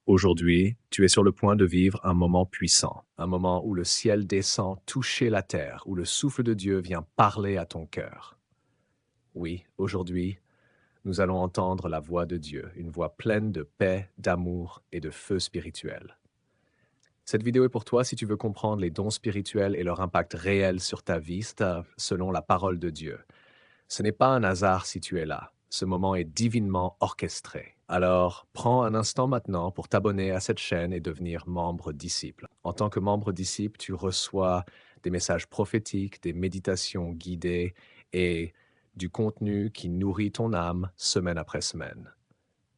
Aujourd'hui, tu es sur le point de vivre un moment puissant, un moment où le ciel descend toucher la terre, où le souffle de Dieu vient parler à ton cœur. Oui, aujourd'hui, nous allons entendre la voix de Dieu, une voix pleine de paix, d'amour et de feu spirituel. Cette vidéo est pour toi si tu veux comprendre les dons spirituels et leur impact réel sur ta vie, selon la parole de Dieu. Ce n'est pas un hasard si tu es là. Ce moment est divinement orchestré. Alors, prends un instant maintenant pour t'abonner à cette chaîne et devenir membre disciple. En tant que membre disciple, tu reçois des messages prophétiques, des méditations guidées et du contenu qui nourrit ton âme semaine après semaine.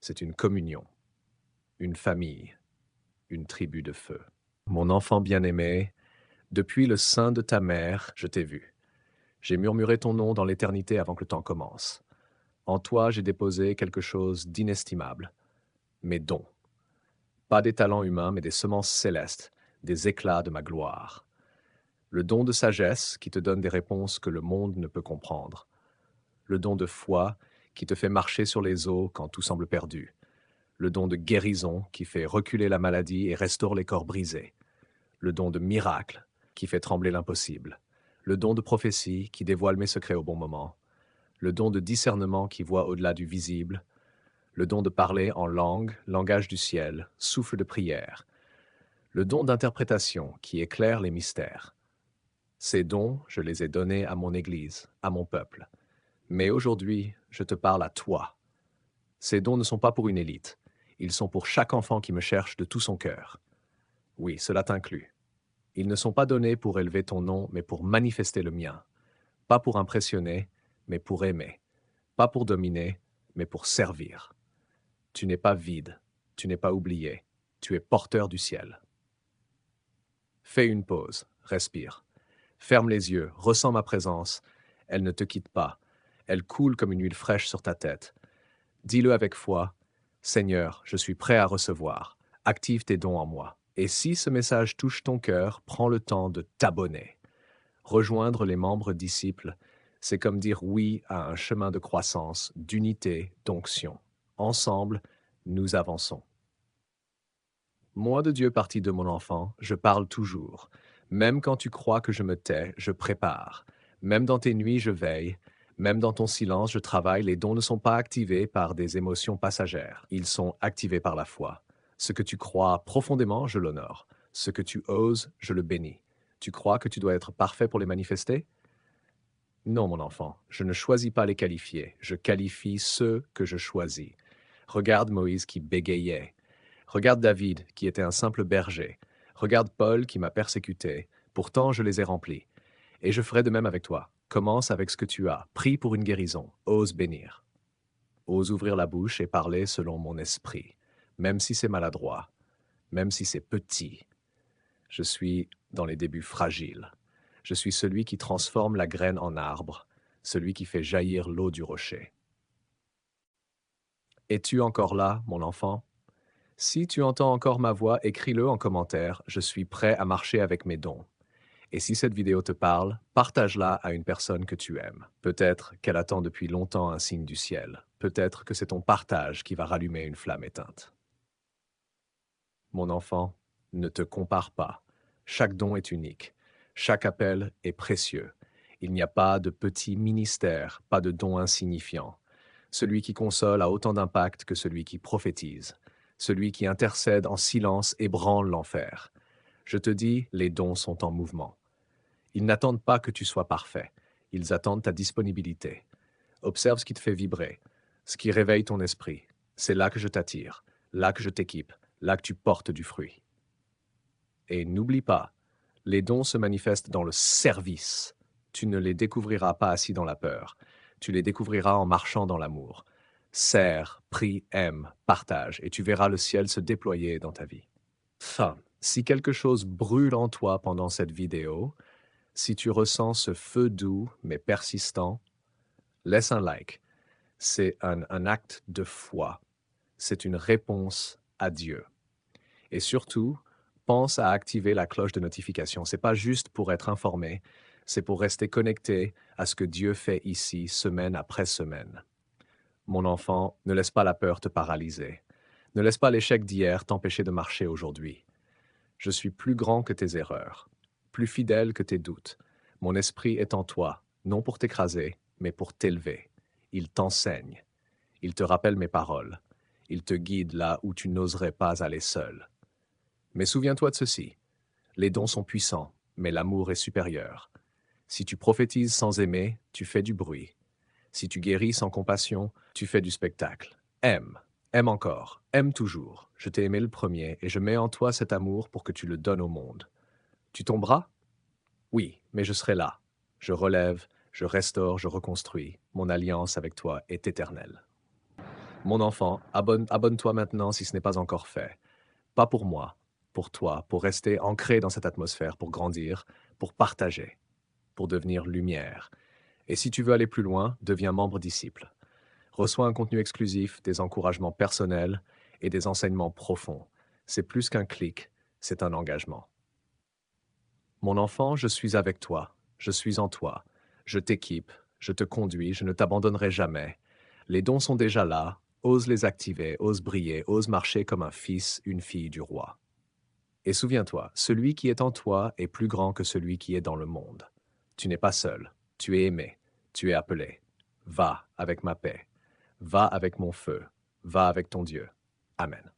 C'est une communion, une famille, une tribu de feu. Mon enfant bien-aimé, depuis le sein de ta mère, je t'ai vu. J'ai murmuré ton nom dans l'éternité avant que le temps commence. En toi, j'ai déposé quelque chose d'inestimable, mes dons. Pas des talents humains, mais des semences célestes, des éclats de ma gloire. Le don de sagesse qui te donne des réponses que le monde ne peut comprendre. Le don de foi qui te fait marcher sur les eaux quand tout semble perdu. Le don de guérison qui fait reculer la maladie et restaure les corps brisés. Le don de miracle qui fait trembler l'impossible. Le don de prophétie qui dévoile mes secrets au bon moment. Le don de discernement qui voit au-delà du visible. Le don de parler en langue, langage du ciel, souffle de prière, le don d'interprétation qui éclaire les mystères. Ces dons, je les ai donnés à mon Église, à mon peuple. Mais aujourd'hui, je te parle à toi. Ces dons ne sont pas pour une élite, ils sont pour chaque enfant qui me cherche de tout son cœur. Oui, cela t'inclut. Ils ne sont pas donnés pour élever ton nom, mais pour manifester le mien. Pas pour impressionner, mais pour aimer. Pas pour dominer, mais pour servir. Tu n'es pas vide, tu n'es pas oublié, tu es porteur du ciel. Fais une pause, respire. Ferme les yeux, ressens ma présence. Elle ne te quitte pas. Elle coule comme une huile fraîche sur ta tête. Dis-le avec foi. Seigneur, je suis prêt à recevoir. Active tes dons en moi. Et si ce message touche ton cœur, prends le temps de t'abonner. Rejoindre les membres disciples, c'est comme dire oui à un chemin de croissance, d'unité, d'onction. Ensemble, nous avançons. Moi de Dieu parti de mon enfant, je parle toujours. Même quand tu crois que je me tais, je prépare. Même dans tes nuits, je veille. Même dans ton silence, je travaille. Les dons ne sont pas activés par des émotions passagères. Ils sont activés par la foi. Ce que tu crois profondément, je l'honore. Ce que tu oses, je le bénis. Tu crois que tu dois être parfait pour les manifester? Non, mon enfant, je ne choisis pas les qualifier. Je qualifie ceux que je choisis. Regarde Moïse qui bégayait. Regarde David, qui était un simple berger. Regarde Paul, qui m'a persécuté. Pourtant, je les ai remplis. Et je ferai de même avec toi. Commence avec ce que tu as. Prie pour une guérison. Ose bénir. Ose ouvrir la bouche et parler selon mon esprit. Même si c'est maladroit. Même si c'est petit. Je suis dans les débuts fragiles. Je suis celui qui transforme la graine en arbre. Celui qui fait jaillir l'eau du rocher. Es-tu encore là, mon enfant? Si tu entends encore ma voix, écris-le en commentaire. Je suis prêt à marcher avec mes dons. Et si cette vidéo te parle, partage-la à une personne que tu aimes. Peut-être qu'elle attend depuis longtemps un signe du ciel. Peut-être que c'est ton partage qui va rallumer une flamme éteinte. Mon enfant, ne te compare pas. Chaque don est unique. Chaque appel est précieux. Il n'y a pas de petit ministère, pas de don insignifiant. Celui qui console a autant d'impact que celui qui prophétise. Celui qui intercède en silence ébranle l'enfer. Je te dis, les dons sont en mouvement. Ils n'attendent pas que tu sois parfait. Ils attendent ta disponibilité. Observe ce qui te fait vibrer, ce qui réveille ton esprit. C'est là que je t'attire, là que je t'équipe, là que tu portes du fruit. Et n'oublie pas, les dons se manifestent dans le service. Tu ne les découvriras pas assis dans la peur. Tu les découvriras en marchant dans l'amour. Sers, prie, aime, partage, et tu verras le ciel se déployer dans ta vie. Enfin, si quelque chose brûle en toi pendant cette vidéo, si tu ressens ce feu doux mais persistant, laisse un like. C'est un acte de foi. C'est une réponse à Dieu. Et surtout, pense à activer la cloche de notification. C'est pas juste pour être informé, c'est pour rester connecté à ce que Dieu fait ici, semaine après semaine. Mon enfant, ne laisse pas la peur te paralyser. Ne laisse pas l'échec d'hier t'empêcher de marcher aujourd'hui. Je suis plus grand que tes erreurs, plus fidèle que tes doutes. Mon esprit est en toi, non pour t'écraser, mais pour t'élever. Il t'enseigne. Il te rappelle mes paroles. Il te guide là où tu n'oserais pas aller seul. Mais souviens-toi de ceci. Les dons sont puissants, mais l'amour est supérieur. Si tu prophétises sans aimer, tu fais du bruit. Si tu guéris sans compassion, tu fais du spectacle. Aime, aime encore, aime toujours. Je t'ai aimé le premier et je mets en toi cet amour pour que tu le donnes au monde. Tu tomberas? Oui, mais je serai là. Je relève, je restaure, je reconstruis. Mon alliance avec toi est éternelle. Mon enfant, abonne-toi maintenant si ce n'est pas encore fait. Pas pour moi, pour toi, pour rester ancré dans cette atmosphère, pour grandir, pour partager, pour devenir lumière. Et si tu veux aller plus loin, deviens membre disciple. Reçois un contenu exclusif, des encouragements personnels et des enseignements profonds. C'est plus qu'un clic, c'est un engagement. Mon enfant, je suis avec toi, je suis en toi, je t'équipe, je te conduis, je ne t'abandonnerai jamais. Les dons sont déjà là, ose les activer, ose briller, ose marcher comme un fils, une fille du roi. Et souviens-toi, celui qui est en toi est plus grand que celui qui est dans le monde. Tu n'es pas seul, tu es aimé, tu es appelé. Va avec ma paix, va avec mon feu, va avec ton Dieu. Amen.